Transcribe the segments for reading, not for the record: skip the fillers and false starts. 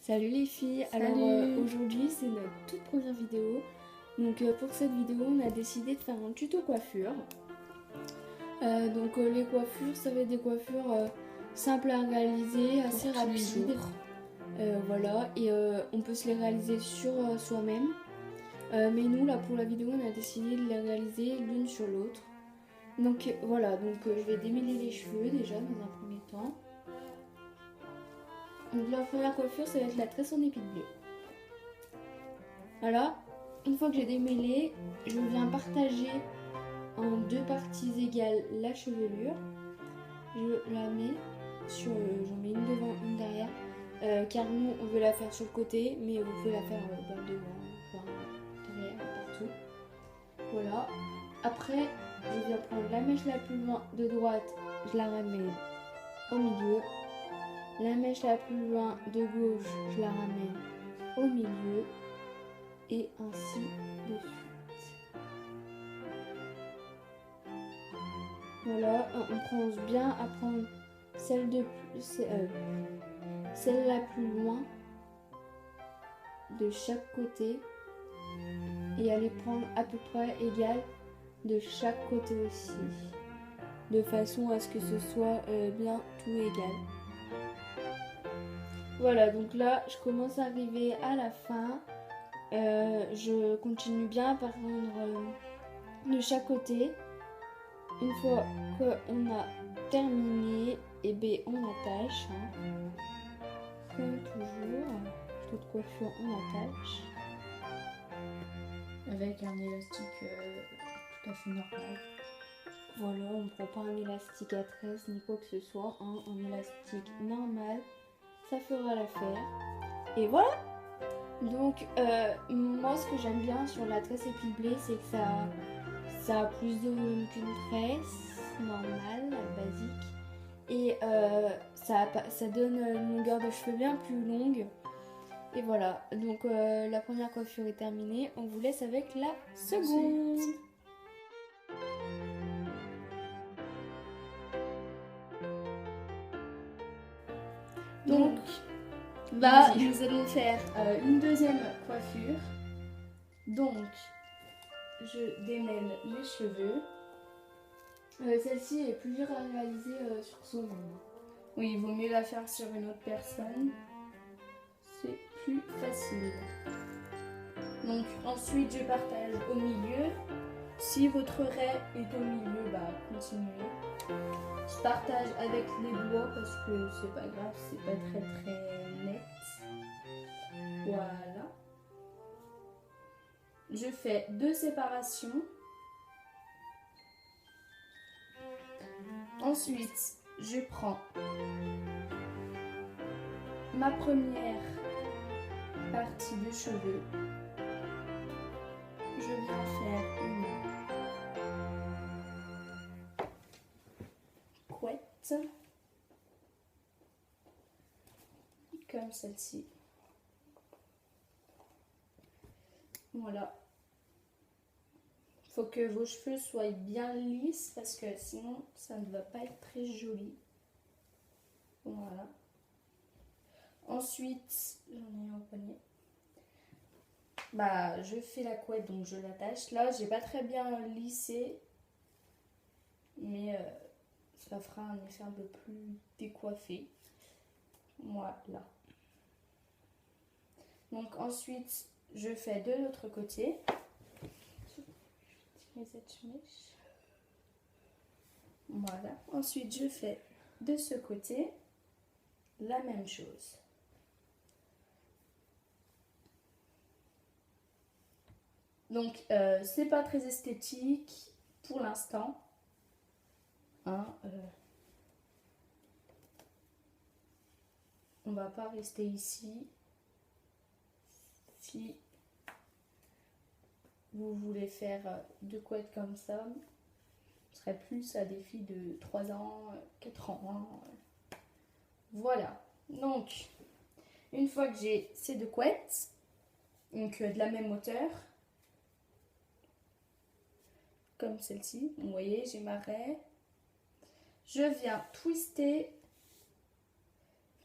Salut les filles. Salut. Alors aujourd'hui c'est notre toute première vidéo. Donc pour cette vidéo on a décidé de faire un tuto coiffure. Les coiffures, ça va être des coiffures simples à réaliser, assez rapides. Voilà, et on peut se les réaliser sur soi-même. Mais nous là pour la vidéo on a décidé de les réaliser l'une sur l'autre. Donc voilà, je vais démêler les cheveux déjà dans un premier temps. Donc la première coiffure, ça va être la tresse en épi de bleu. Voilà, une fois que j'ai démêlé, je viens partager en deux parties égales la chevelure. Je la mets sur, j'en mets une devant, une derrière, car nous on veut la faire sur le côté, mais vous pouvez la faire devant, derrière, partout. Voilà. Après, je viens prendre la mèche la plus loin de droite, je la ramène au milieu. La mèche la plus loin de gauche, je la ramène au milieu et ainsi de suite. Voilà, on pense bien à prendre celle la plus loin de chaque côté et à les prendre à peu près égales de chaque côté aussi, de façon à ce que ce soit bien tout égal. Voilà, donc là, je commence à arriver à la fin. Je continue bien à prendre de chaque côté. Une fois qu'on a terminé, on attache. Comme toujours, toute coiffure, on attache. Avec un élastique tout à fait normal. Voilà, on ne prend pas un élastique à tresse ni quoi que ce soit. Un élastique normal, ça fera l'affaire. Et voilà. Donc moi ce que j'aime bien sur la tresse épiblée, c'est que ça a plus de volume qu'une tresse normale, basique. Et ça donne une longueur de cheveux bien plus longue. Et voilà, donc la première coiffure est terminée. On vous laisse avec la seconde. Donc là, nous allons faire une deuxième coiffure. Donc, je démêle les cheveux. Celle-ci est plus dure à réaliser sur soi-même. Oui, il vaut mieux la faire sur une autre personne. C'est plus facile. Donc ensuite, je partage au milieu. Si votre raie est au milieu, continuez. Je partage avec les doigts parce que c'est pas grave, c'est pas très net. Voilà. Je fais deux séparations. Ensuite, je prends ma première partie de cheveux. Je viens faire une couette comme celle-ci. Voilà. Faut que vos cheveux soient bien lisses parce que sinon ça ne va pas être très joli. Voilà. Ensuite, j'en ai un au poignet. Je fais la couette, donc je l'attache. Là, j'ai pas très bien lissé, mais ça fera un effet un peu plus décoiffé. Voilà. Donc ensuite, je fais de l'autre côté. Voilà. Ensuite, je fais de ce côté la même chose. Donc, c'est pas très esthétique pour l'instant. On va pas rester ici. Si vous voulez faire deux couettes comme ça, ce serait plus à des filles de 3 ans, 4 ans. Voilà. Donc, une fois que j'ai ces deux couettes, donc de la même hauteur, comme celle-ci, vous voyez, j'ai ma raie. Je viens twister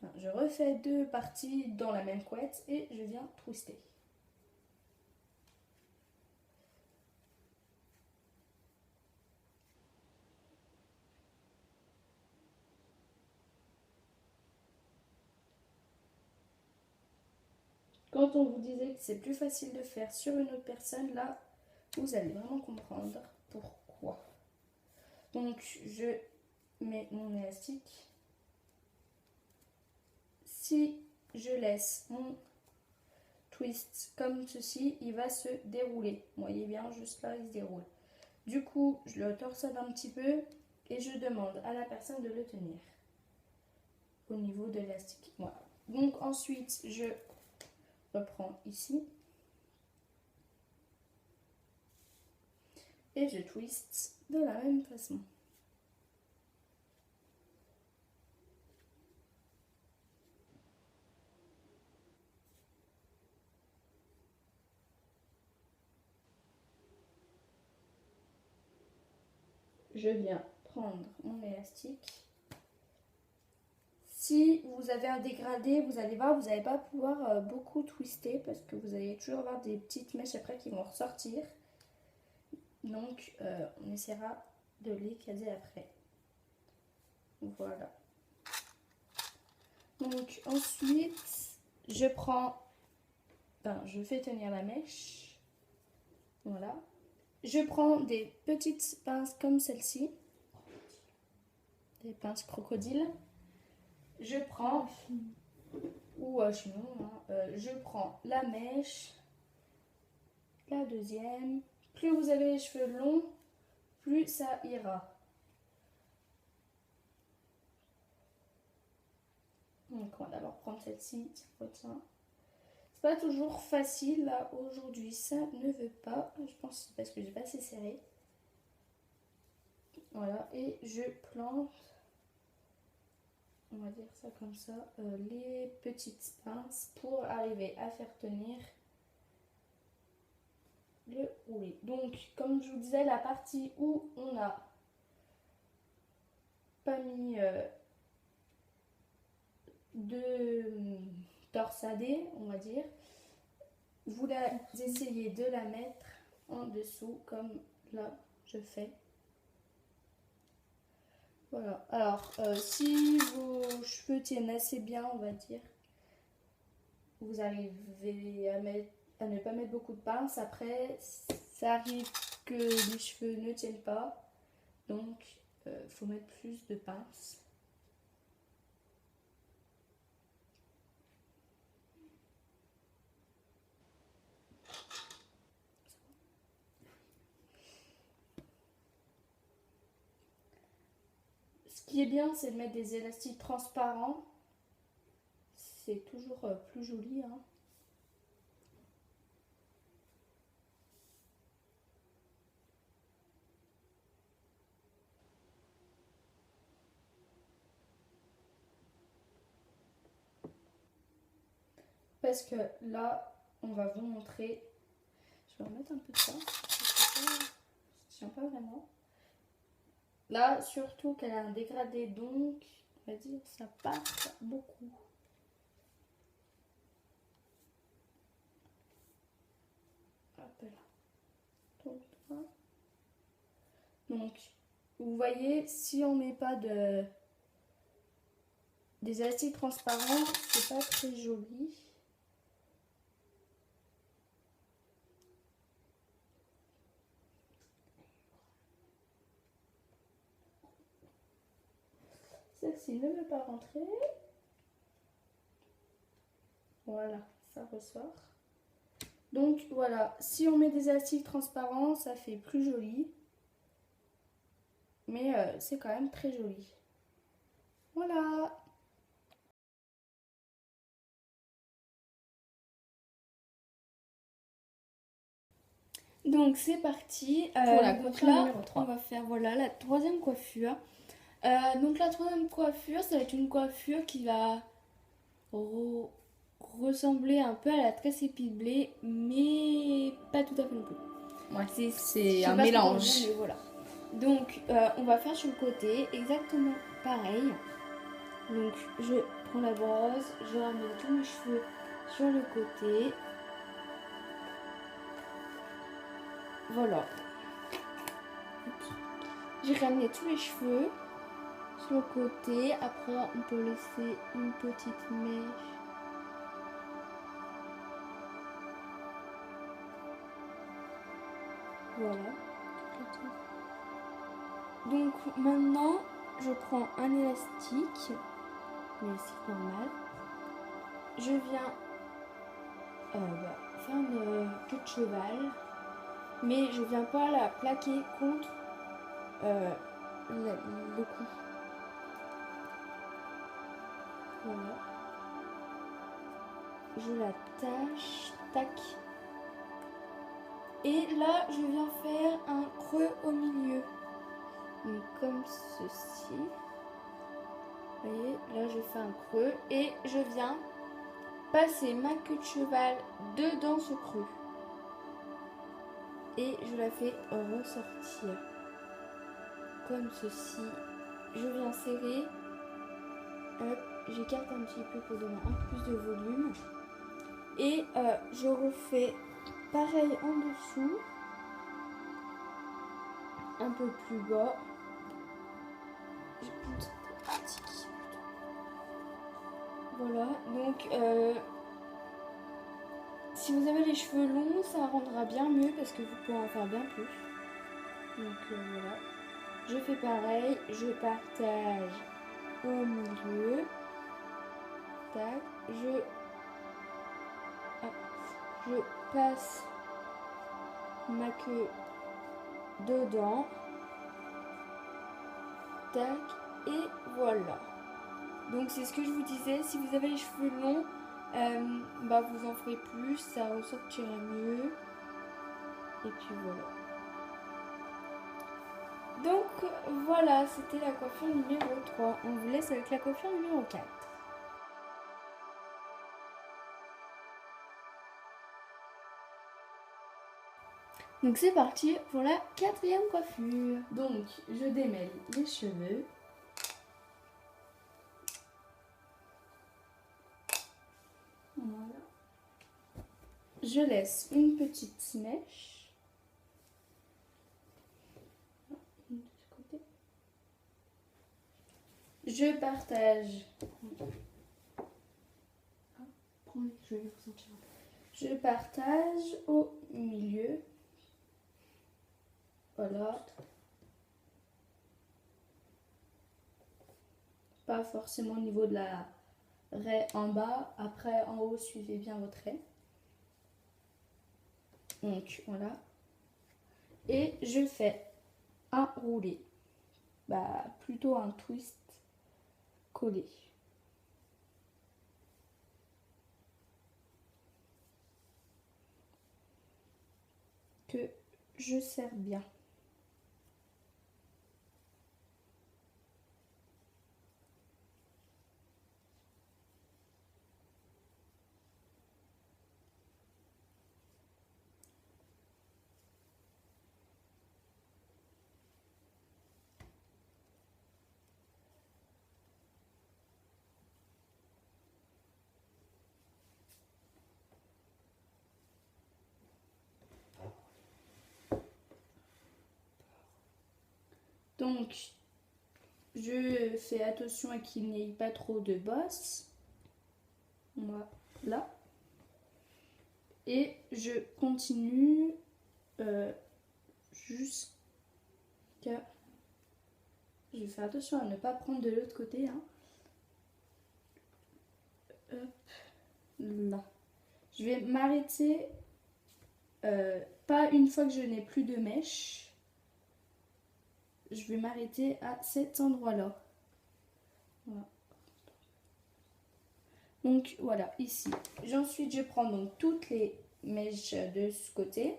Enfin, je refais 2 parties dans la même couette et je viens twister. Quand on vous disait que c'est plus facile de faire sur une autre personne, là, vous allez vraiment comprendre pourquoi. Donc, je mets mon élastique. Si je laisse mon twist comme ceci, il va se dérouler. Vous voyez bien, juste là, il se déroule. Du coup, je le torsade un petit peu et je demande à la personne de le tenir au niveau de l'élastique. Voilà. Donc, ensuite, je reprends ici. Et je twist de la même façon. Je viens prendre mon élastique. Si vous avez un dégradé, vous allez voir, vous n'allez pas pouvoir beaucoup twister parce que vous allez toujours avoir des petites mèches après qui vont ressortir. Donc, on essaiera de les caser après. Voilà. Donc, ensuite, je fais tenir la mèche. Voilà. Je prends des petites pinces comme celle-ci. Des pinces crocodile. Je prends, ou sinon, je prends la mèche, la deuxième. Plus vous avez les cheveux longs, plus ça ira. Donc on va d'abord prendre celle-ci, tiens. C'est pas toujours facile là aujourd'hui, ça ne veut pas. Je pense que c'est parce que j'ai pas assez serré. Voilà, et je plante, on va dire ça comme ça, les petites pinces pour arriver à faire tenir le roulé. Donc, comme je vous disais, la partie où on n'a pas mis de torsadé, on va dire, vous essayez de la mettre en dessous, comme là je fais. Voilà. Alors, si vos cheveux tiennent assez bien, on va dire, vous arrivez à ne pas mettre beaucoup de pinces. Après, ça arrive que les cheveux ne tiennent pas. Donc, faut mettre plus de pinces. Ce qui est bien, c'est de mettre des élastiques transparents. C'est toujours plus joli, hein. Parce que là, on va vous montrer. Je vais remettre un peu de ça. Je tiens pas vraiment. Là, surtout qu'elle a un dégradé, donc on va dire ça passe beaucoup. Hop là. Donc, vous voyez, si on met pas des élastiques transparents, c'est pas très joli. Celle-ci ne veut pas rentrer. Voilà, ça ressort. Donc voilà, si on met des élastiques transparents, ça fait plus joli. Mais c'est quand même très joli. Voilà. Donc c'est parti. Pour la Donc coiffure là, numéro 3. on va faire voilà, la troisième coiffure. Donc la troisième coiffure, ça va être une coiffure qui va ressembler un peu à la tresse épi de blé, mais pas tout à fait non plus. Ouais, je c'est sais un pas trop comment mélange. dire, mais voilà. Donc on va faire sur le côté exactement pareil. Donc je prends la brosse, je ramène tous mes cheveux sur le côté. Voilà. J'ai ramené tous les cheveux sur le côté. Après, on peut laisser une petite mèche. Voilà. Donc maintenant, je prends un élastique, normal. Je viens faire une queue de cheval, mais je viens pas la plaquer contre le cou. Voilà. Je l'attache, tac. Et là, je viens faire un creux au milieu. Donc comme ceci. Vous voyez, là je fais un creux et je viens passer ma queue de cheval dedans ce creux. Et je la fais ressortir. Comme ceci. Je viens serrer. Hop, j'écarte un petit peu pour donner un peu plus de volume. Et je refais pareil en dessous. Un peu plus bas. Je prends cette pratique. Voilà, donc si vous avez les cheveux longs, ça rendra bien mieux parce que vous pourrez en faire bien plus. Donc voilà. Je fais pareil, je partage au milieu. Tac, je passe ma queue dedans. Tac, et voilà. Donc c'est ce que je vous disais, si vous avez les cheveux longs, vous en ferez plus, ça ressortira mieux. Et puis voilà. Donc voilà, c'était la coiffure numéro 3. On vous laisse avec la coiffure numéro 4. Donc c'est parti pour la 4e coiffure. Donc je démêle les cheveux. Voilà. Je laisse une petite mèche. Je partage. Je partage au milieu. Voilà. Pas forcément au niveau de la raie en bas. Après, en haut, suivez bien votre raie. Donc, voilà. Et je fais un roulé. Plutôt un twist collé. Que je serre bien. Donc, je fais attention à qu'il n'y ait pas trop de bosses. Voilà. Et je continue jusqu'à... Je vais faire attention à ne pas prendre de l'autre côté. Hein. Hop, là. Je vais m'arrêter, pas une fois que je n'ai plus de mèche. Je vais m'arrêter à cet endroit-là. Voilà. Donc voilà, ici. Ensuite, je prends donc toutes les mèches de ce côté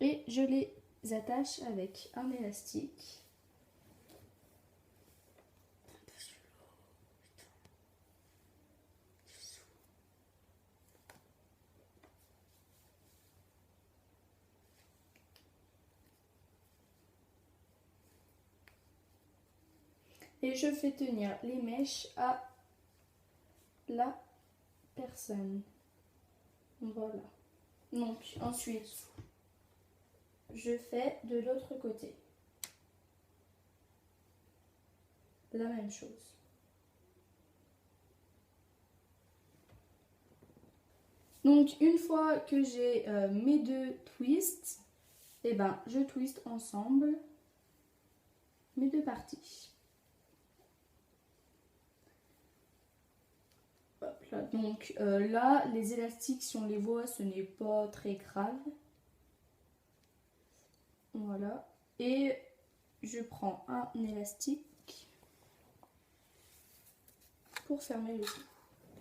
et je les attache avec un élastique. Et je fais tenir les mèches à la personne. Voilà. Donc ensuite, je fais de l'autre côté la même chose. Donc une fois que j'ai mes deux twists, et ben je twiste ensemble mes deux parties. Hop là. Donc là, les élastiques, si on les voit, ce n'est pas très grave. Voilà. Et je prends un élastique pour fermer le tout,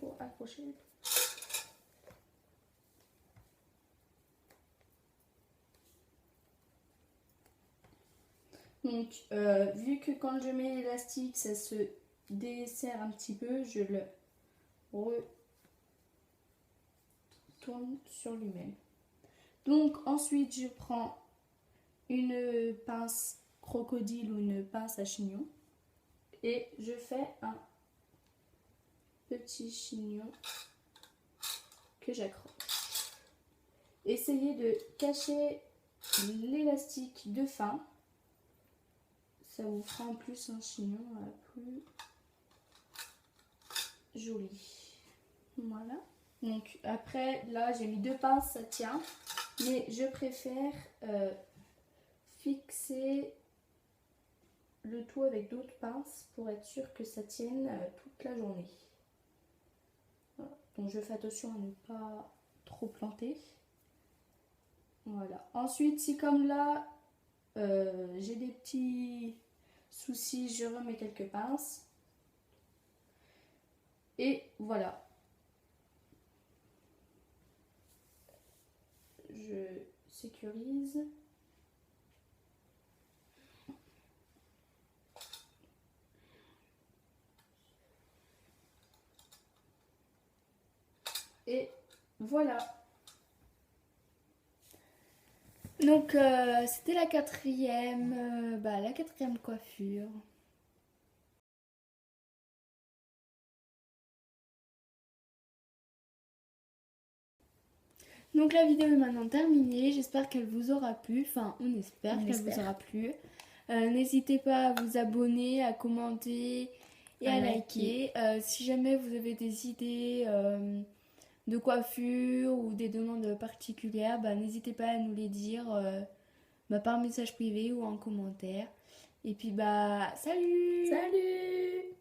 pour accrocher le tout. Donc, vu que quand je mets l'élastique, ça se desserre un petit peu, je le retourne sur lui-même. Donc, ensuite, je prends une pince crocodile ou une pince à chignon et je fais un petit chignon que j'accroche. Essayez de cacher l'élastique de fin. Ça vous fera en plus un chignon plus joli. Voilà. Donc après, là j'ai mis deux pinces, ça tient. Mais je préfère fixer le tout avec d'autres pinces pour être sûr que ça tienne toute la journée. Voilà. Donc je fais attention à ne pas trop planter. Voilà. Ensuite, si comme là, j'ai des petits soucis, je remets quelques pinces. Et voilà. Je sécurise. Et voilà. Donc c'était la quatrième coiffure. Donc la vidéo est maintenant terminée, j'espère qu'elle vous aura plu, enfin on espère qu'elle vous aura plu. N'hésitez pas à vous abonner, à commenter et à liker. Si jamais vous avez des idées de coiffure ou des demandes particulières, n'hésitez pas à nous les dire par message privé ou en commentaire. Et puis salut! Salut!